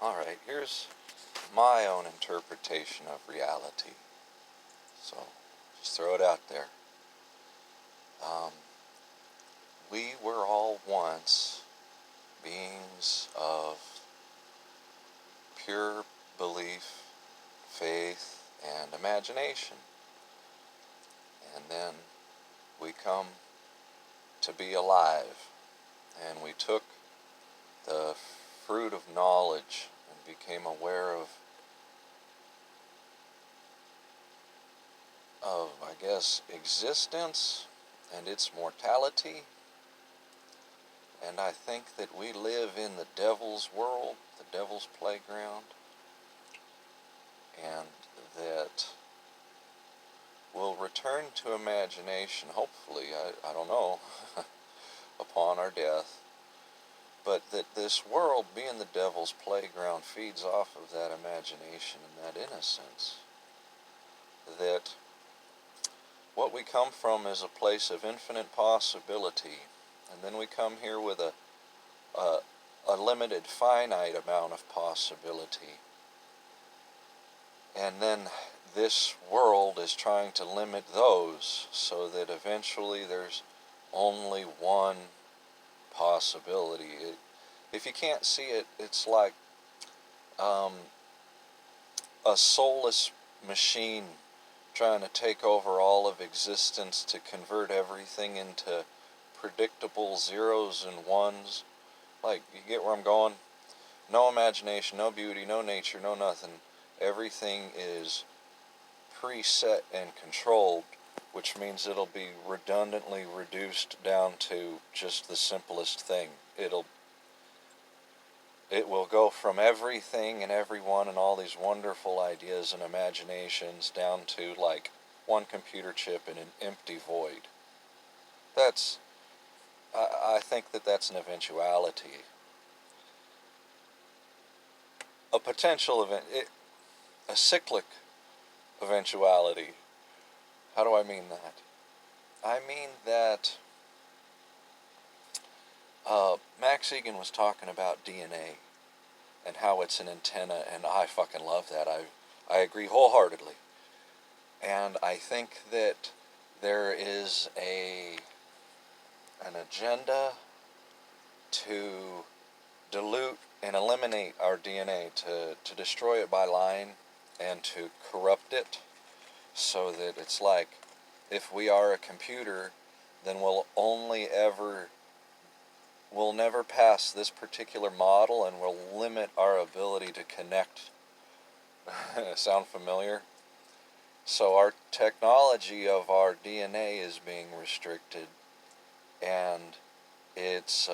Alright, here's my own interpretation of reality. So, just throw it out there. Um, we were all once beings of pure belief, faith, and imagination. And then we come to be alive, and we took the fruit of knowledge and became aware of I guess, existence and its mortality. And I think that we live in the devil's world, the devil's playground, and that we'll return to imagination, hopefully, I don't know, upon our death, but that this world, being the devil's playground, feeds off of that imagination and that innocence. That what we come from is a place of infinite possibility, and then we come here with a limited, finite amount of possibility. And then this world is trying to limit those so that eventually there's only one possibility. If you can't see it, it's like a soulless machine trying to take over all of existence to convert everything into predictable zeros and ones. Like, you get where I'm going? No imagination, no beauty, no nature, no nothing. Everything is preset and controlled, which means it'll be redundantly reduced down to just the simplest thing. It will go from everything and everyone and all these wonderful ideas and imaginations down to like one computer chip in an empty void. I think that that's an eventuality. A potential event, a cyclic eventuality. How do I mean that? I mean that Max Egan was talking about DNA and how it's an antenna, and I fucking love that. I agree wholeheartedly. And I think that there is an agenda to dilute and eliminate our DNA, to destroy it by lying and to corrupt it, so that it's like, if we are a computer, then we'll never pass this particular model, and we'll limit our ability to connect. Sound familiar? So our technology of our DNA is being restricted, and its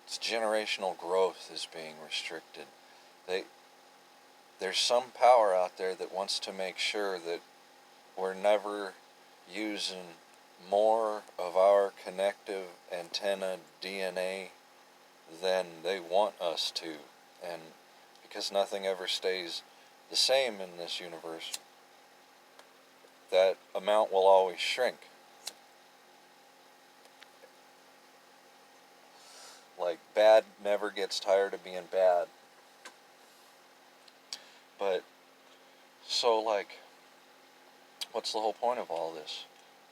generational growth is being restricted. There's some power out there that wants to make sure that we're never using more of our connective antenna DNA than they want us to. And because nothing ever stays the same in this universe, that amount will always shrink. Like, bad never gets tired of being bad. But, so like, what's the whole point of all this?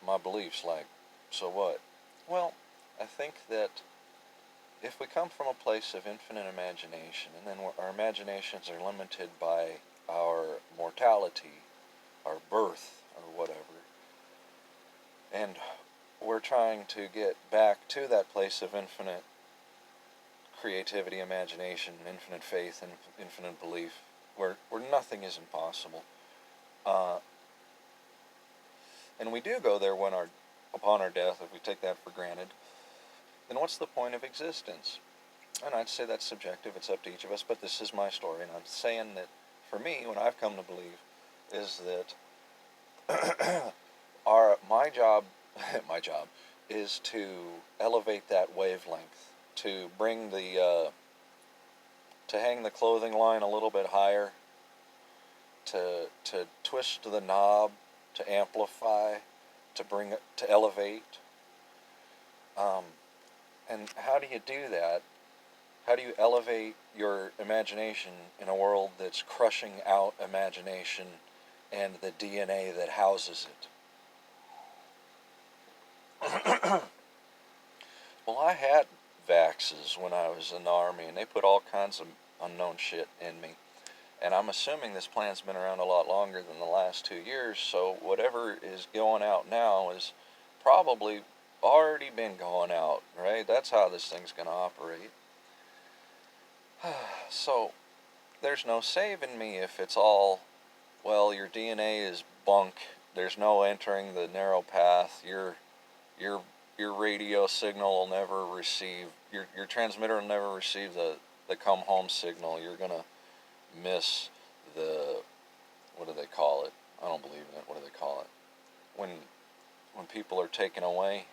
My beliefs, like, so what? Well, I think that if we come from a place of infinite imagination, and then our imaginations are limited by our mortality, our birth, or whatever, and we're trying to get back to that place of infinite creativity, imagination, infinite faith, and infinite belief, where nothing is impossible. And we do go there upon our death, if we take that for granted, then what's the point of existence? And I'd say that's subjective, it's up to each of us, but this is my story, and I'm saying that, for me, what I've come to believe is that my job is to elevate that wavelength, to bring to hang the clothing line a little bit higher, to twist the knob, to amplify, to bring it, to elevate. And how do you do that? How do you elevate your imagination in a world that's crushing out imagination and the DNA that houses it? Well, I had vaxes when I was in the Army, and they put all kinds of unknown shit in me. And I'm assuming this plan's been around a lot longer than the last 2 years, so whatever is going out now is probably already been going out, right? That's how this thing's going to operate. So, there's no saving me if it's all, well, your DNA is bunk, there's no entering the narrow path, your your radio signal will never receive, your transmitter will never receive the come home signal, you're going to miss the, what do they call it? I don't believe in it. What do they call it? When people are taken away,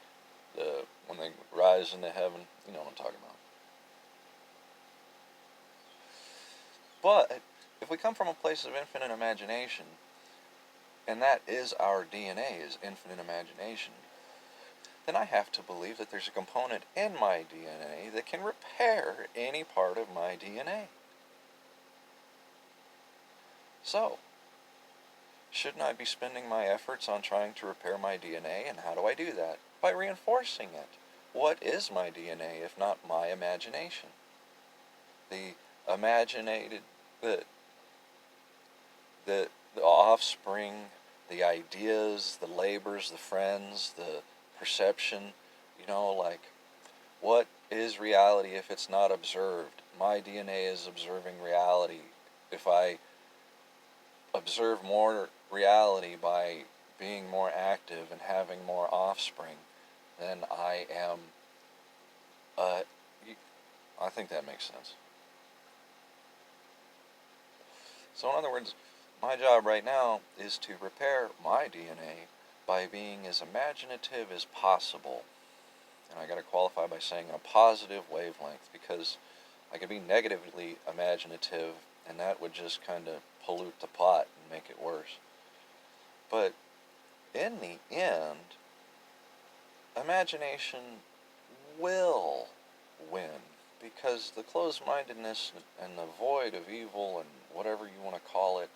when they rise into heaven, you know what I'm talking about. But if we come from a place of infinite imagination, and that is our DNA, is infinite imagination, then I have to believe that there's a component in my DNA that can repair any part of my DNA. So, shouldn't I be spending my efforts on trying to repair my DNA, and how do I do that? By reinforcing it. What is my DNA if not my imagination? The imaginated, the offspring, the ideas, the labors, the friends, the perception, like, what is reality if it's not observed? My DNA is observing reality. If I observe more reality by being more active and having more offspring, then I am, I think that makes sense. So in other words, my job right now is to repair my DNA by being as imaginative as possible. And I got to qualify by saying a positive wavelength, because I could be negatively imaginative and that would just kind of pollute the pot and make it worse. But in the end, imagination will win, because the closed-mindedness and the void of evil and whatever you want to call it,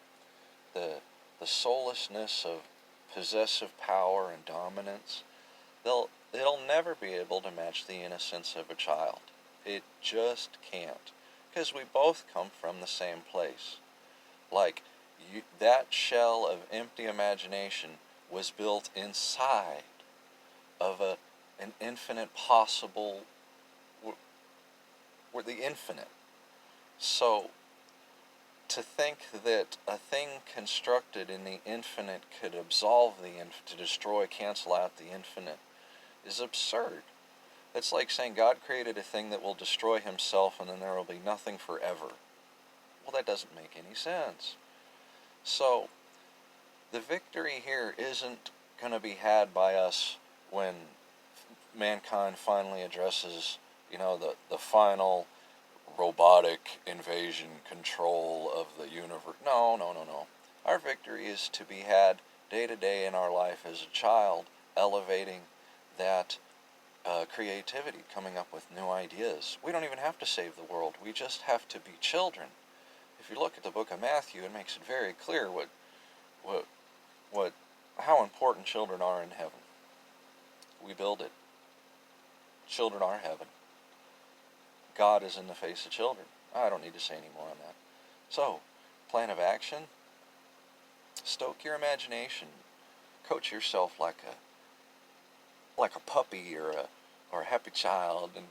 the soullessness of possessive power and dominance, they'll never be able to match the innocence of a child. It just can't, because we both come from the same place. Like, that shell of empty imagination was built inside of an infinite possible, we're the infinite. So, to think that a thing constructed in the infinite could absolve the infinite, to destroy, cancel out the infinite, is absurd. It's like saying God created a thing that will destroy himself and then there will be nothing forever. Well, that doesn't make any sense. So, the victory here isn't going to be had by us when mankind finally addresses, the final robotic invasion control of the universe. No. Our victory is to be had day to day in our life as a child, elevating that creativity, coming up with new ideas. We don't even have to save the world. We just have to be children. If you look at the book of Matthew, it makes it very clear how important children are in heaven. We build it. Children are heaven. God is in the face of children. I don't need to say any more on that. So, plan of action: stoke your imagination. Coach yourself like a puppy or a happy child, and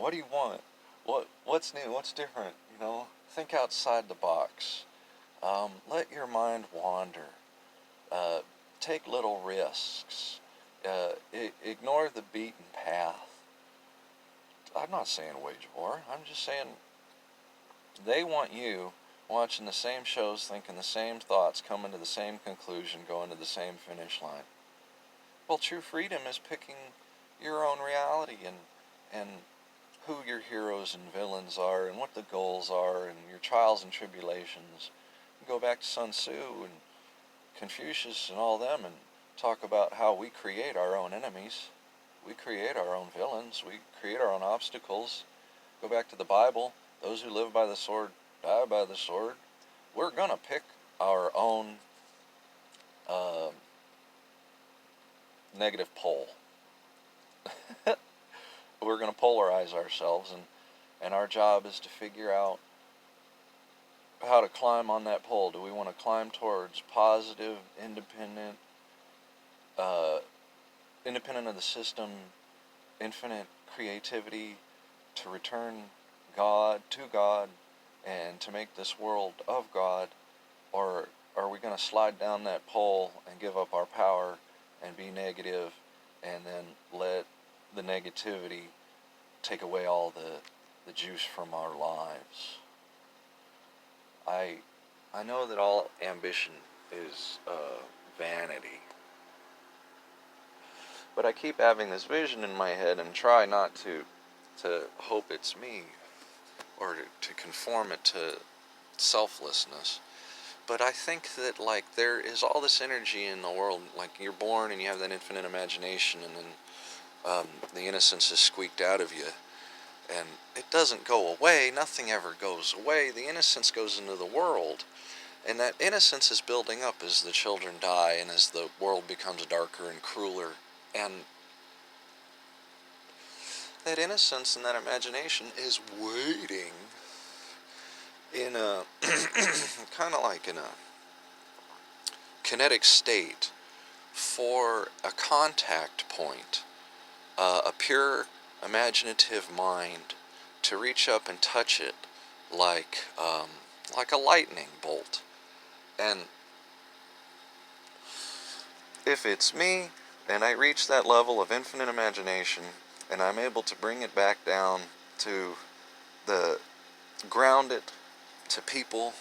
what do you want? What's new? What's different? Think outside the box. Let your mind wander. Take little risks. Ignore the beaten path. I'm not saying wage war. I'm just saying they want you watching the same shows, thinking the same thoughts, coming to the same conclusion, going to the same finish line. Well, true freedom is picking your own reality and who your heroes and villains are and what the goals are and your trials and tribulations. Go back to Sun Tzu and Confucius and all them and talk about how we create our own enemies. We create our own villains. We create our own obstacles. Go back to the Bible. Those who live by the sword die by the sword. We're gonna pick our own uh, negative pole. We're gonna polarize ourselves, and our job is to figure out how to climb on that pole. Do we want to climb towards positive, uh, independent of the system, infinite creativity, to return God to God, and to make this world of God? Or are we going to slide down that pole and give up our power and be negative, and then let the negativity take away all the juice from our lives? I know that all ambition is vanity, but I keep having this vision in my head and try not to hope it's me, or to conform it to selflessness. But I think that, like, there is all this energy in the world. Like, you're born and you have that infinite imagination, and then the innocence is squeaked out of you, and it doesn't go away. Nothing ever goes away. The innocence goes into the world, and that innocence is building up as the children die and as the world becomes darker and crueler. And that innocence and that imagination is waiting in a kind of like in a kinetic state for a contact point, a pure imaginative mind to reach up and touch it like a lightning bolt. And if it's me and I reach that level of infinite imagination and I'm able to bring it back down to the ground it to people,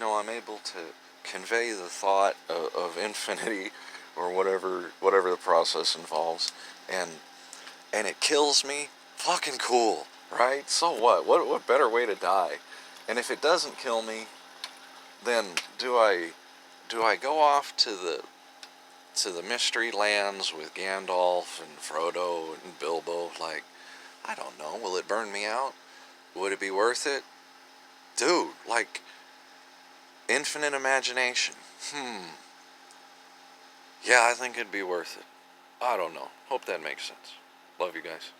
I'm able to convey the thought of infinity, or whatever the process involves, and it kills me. Fucking cool, right? So what better way to die? And if it doesn't kill me, then do I go off to the mystery lands with Gandalf and Frodo and Bilbo? Like, I don't know. Will it burn me out? Would it be worth it? Dude, like, infinite imagination. Yeah, I think it'd be worth it. I don't know. Hope that makes sense. Love you guys.